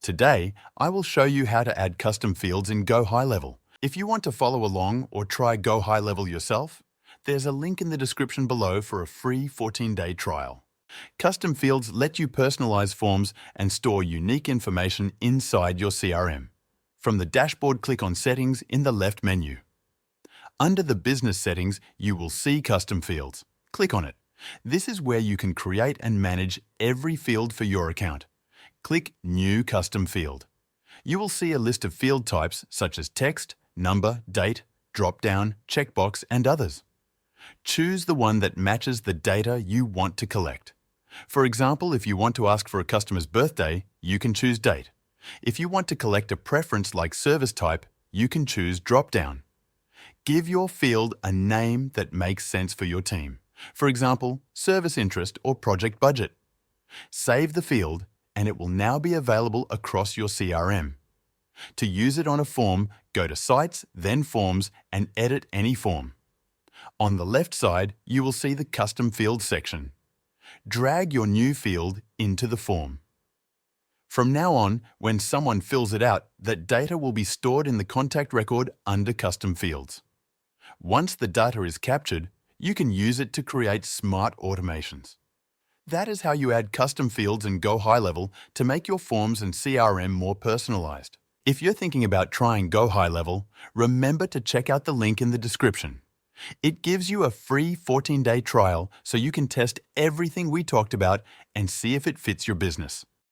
Today, I will show you how to add custom fields in GoHighLevel. If you want to follow along or try GoHighLevel yourself, there's a link in the description below for a free 14-day trial. Custom fields let you personalize forms and store unique information inside your CRM. From the dashboard, click on Settings in the left menu. Under the Business settings, you will see Custom Fields. Click on it. This is where you can create and manage every field for your account. Click New Custom Field. You will see a list of field types such as text, number, date, drop-down, checkbox, and others. Choose the one that matches the data you want to collect. For example, if you want to ask for a customer's birthday, you can choose Date. If you want to collect a preference like service type, you can choose drop-down. Give your field a name that makes sense for your team. For example, Service Interest or Project Budget. Save the field, and it will now be available across your CRM. To use it on a form, go to Sites, then Forms, and edit any form. On the left side, you will see the Custom Fields section. Drag your new field into the form. From now on, when someone fills it out, that data will be stored in the contact record under Custom Fields. Once the data is captured, you can use it to create smart automations. That is how you add custom fields in GoHighLevel to make your forms and CRM more personalized. If you're thinking about trying GoHighLevel, remember to check out the link in the description. It gives you a free 14-day trial so you can test everything we talked about and see if it fits your business.